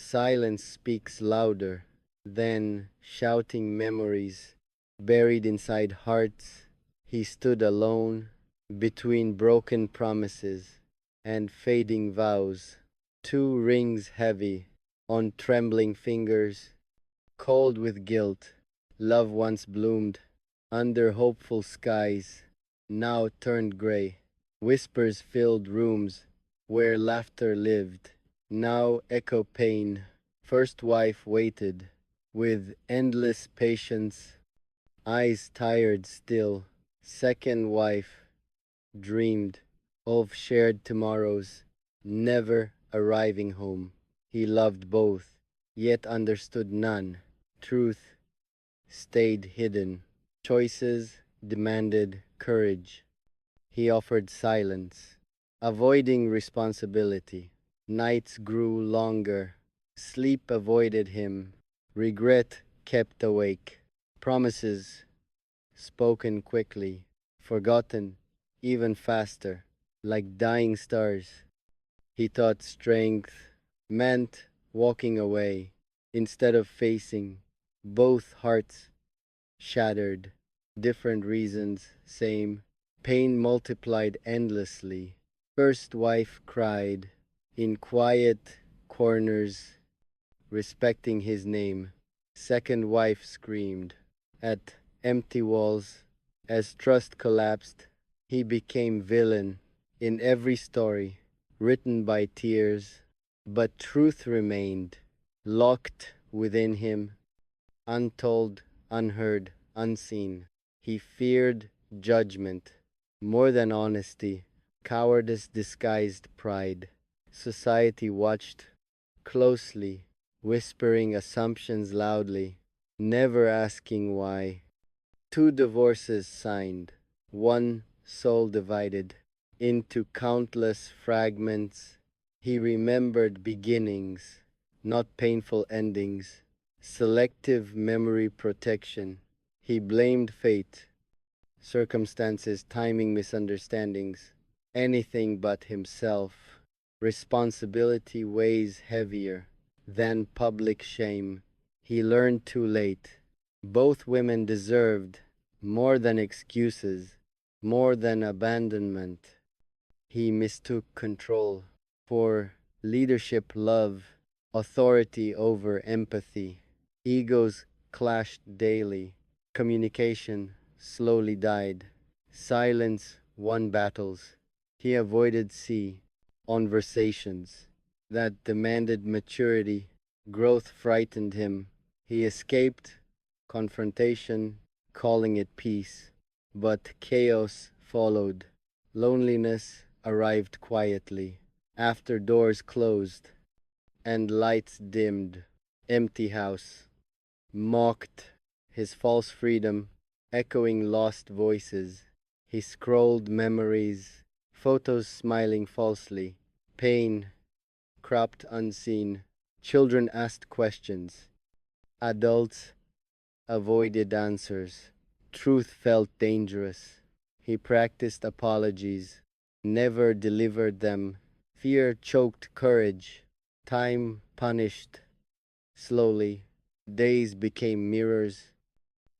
Silence speaks louder than shouting memories buried inside hearts. He stood alone between broken promises and fading vows, two rings heavy on trembling fingers, cold with guilt. Love once bloomed under hopeful skies, now turned gray. Whispers filled rooms where laughter lived, now echo pain. First wife waited with endless patience, eyes tired still. Second wife dreamed of shared tomorrows, never arriving home. He loved both, yet understood none. Truth stayed hidden. Choices demanded courage. He offered silence, avoiding responsibility. Nights grew longer. Sleep avoided him. Regret kept awake. Promises spoken quickly, forgotten even faster, like dying stars. He thought strength meant walking away instead of facing. Both hearts shattered, different reasons, same. Pain multiplied endlessly. First wife cried in quiet corners, respecting his name. Second wife screamed at empty walls. As trust collapsed, he became villain in every story, written by tears. But truth remained, locked within him, untold, unheard, unseen. He feared judgment more than honesty, cowardice disguised pride. Society watched closely, whispering assumptions loudly, never asking why. Two divorces signed, one soul divided into countless fragments. He remembered beginnings, not painful endings. Selective memory protection. He blamed fate, circumstances, timing, misunderstandings, anything but himself. Responsibility weighs heavier than public shame. He learned too late. Both women deserved more than excuses, more than abandonment. He mistook control for leadership, love, authority over empathy. Egos clashed daily. Communication slowly died. Silence won battles. He avoided conversations that demanded maturity. Growth frightened him. He escaped confrontation, calling it peace. But chaos followed. Loneliness arrived quietly after doors closed and lights dimmed. Empty house mocked his false freedom, echoing lost voices. He scrolled memories, photos smiling falsely, pain cropped unseen. Children asked questions, adults avoided answers. Truth felt dangerous. He practiced apologies, never delivered them. Fear choked courage. Time punished. Slowly, days became mirrors,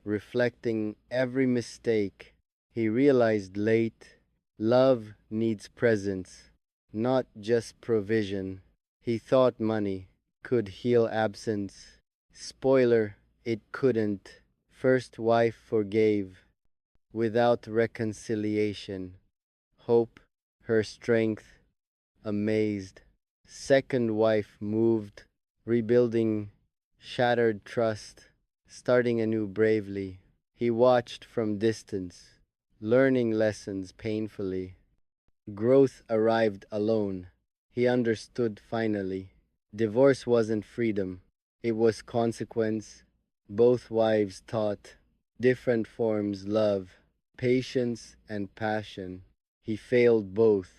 reflecting every mistake. He realized late, love needs presence, not just provision. He thought money could heal absence. Spoiler, it couldn't. First wife forgave without reconciliation. Hope, her strength, amazed. Second wife moved, rebuilding shattered trust, starting anew bravely. He watched from distance, learning lessons painfully. Growth arrived alone. He understood finally. Divorce wasn't freedom, it was consequence. Both wives taught different forms love, patience, and passion. He failed both,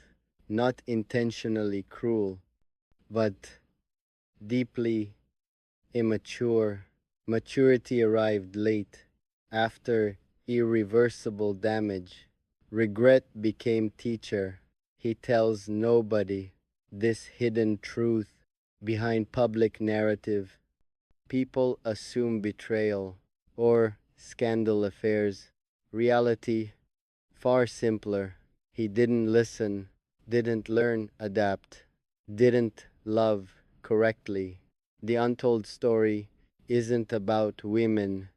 not intentionally cruel, but deeply immature. Maturity arrived late, after irreversible damage. Regret became teacher. He tells nobody this hidden truth. Behind public narrative, people assume betrayal or scandal affairs. Reality, far simpler. He didn't listen, didn't learn, adapt, didn't love correctly. The untold story isn't about women,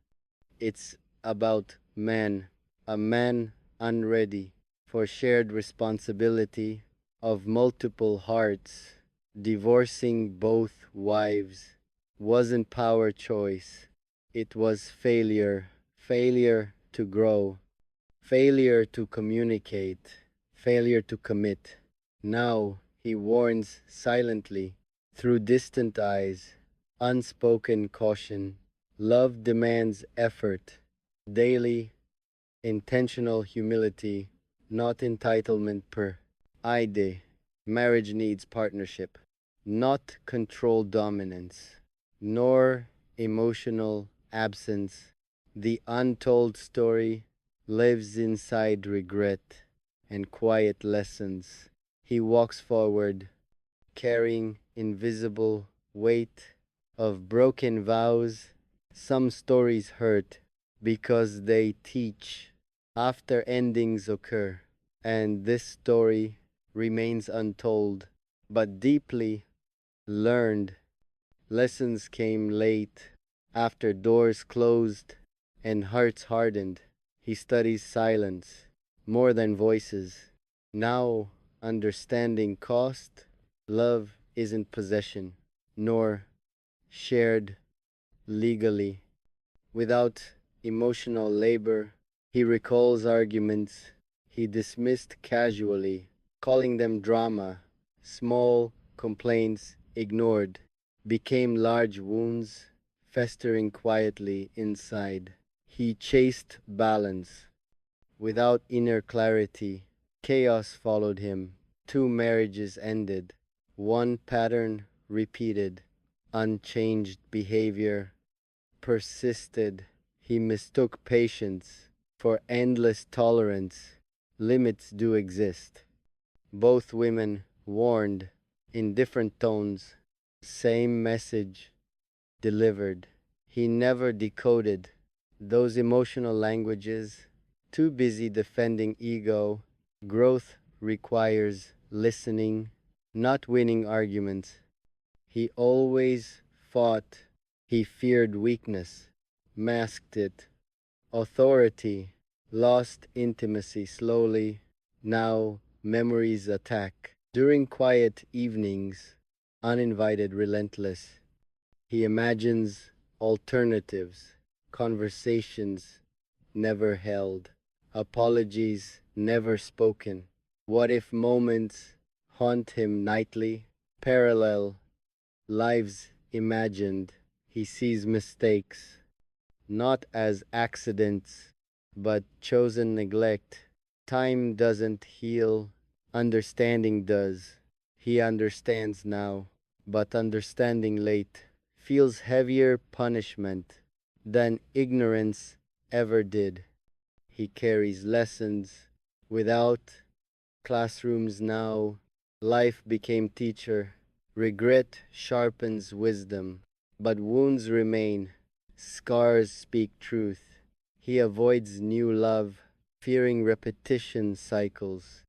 it's about men. A man unready for shared responsibility of multiple hearts. Divorcing both wives wasn't power choice, it was failure. Failure to grow, failure to communicate, failure to commit. Now he warns silently, through distant eyes, unspoken caution. Love demands effort, daily, intentional humility, not entitlement per ide. Marriage needs partnership, not controlled dominance, nor emotional absence. The untold story lives inside regret and quiet lessons. He walks forward, carrying invisible weight of broken vows. Some stories hurt because they teach after endings occur, and this story remains untold, but deeply learned. Lessons came late, after doors closed and hearts hardened. He studies silence more than voices. Now, understanding cost, love isn't possession, nor shared legally. Without emotional labor, he recalls arguments he dismissed casually, calling them drama. Small complaints ignored became large wounds, festering quietly inside. He chased balance without inner clarity. Chaos followed him. Two marriages ended. One pattern repeated. Unchanged behavior persisted. He mistook patience for endless tolerance. Limits do exist. Both women warned in different tones. Same message delivered. He never decoded those emotional languages. Too busy defending ego. Growth requires listening, not winning arguments. He always fought. He feared weakness, masked it. Authority, lost intimacy slowly. Now memories attack. During quiet evenings, uninvited, relentless, he imagines alternatives, conversations never held, apologies never spoken. What if moments haunt him nightly? Parallel lives imagined. He sees mistakes not as accidents, but chosen neglect. Time doesn't heal, understanding does. He understands now, but understanding late feels heavier punishment than ignorance ever did. He carries lessons without classrooms now. Life became teacher. Regret sharpens wisdom, but wounds remain. Scars speak truth. He avoids new love, fearing repetition cycles.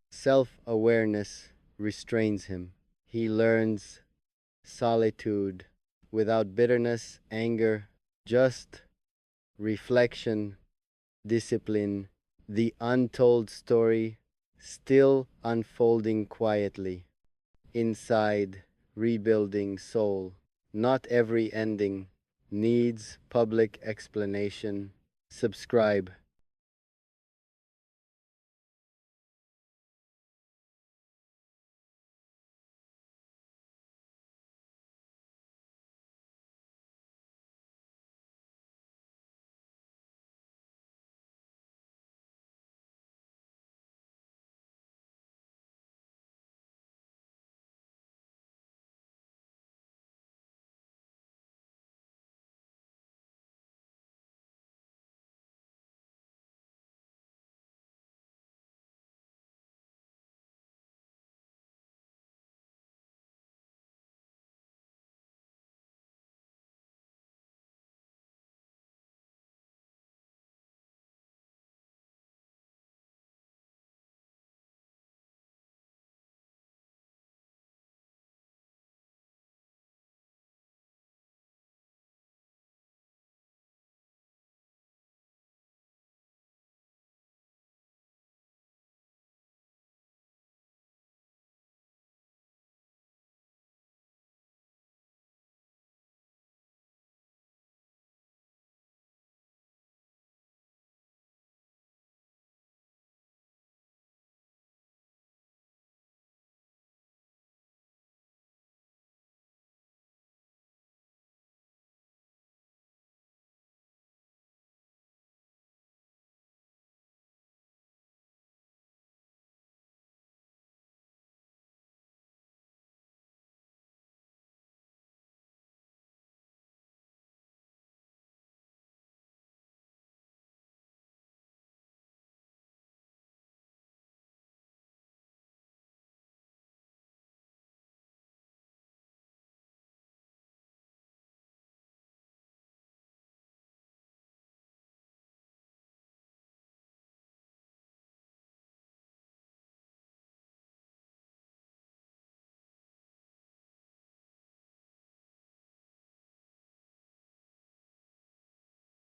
Self awareness restrains him. He learns solitude without bitterness, anger, just reflection, discipline. The untold story still unfolding quietly. Inside, rebuilding soul. Not every ending needs public explanation. Subscribe.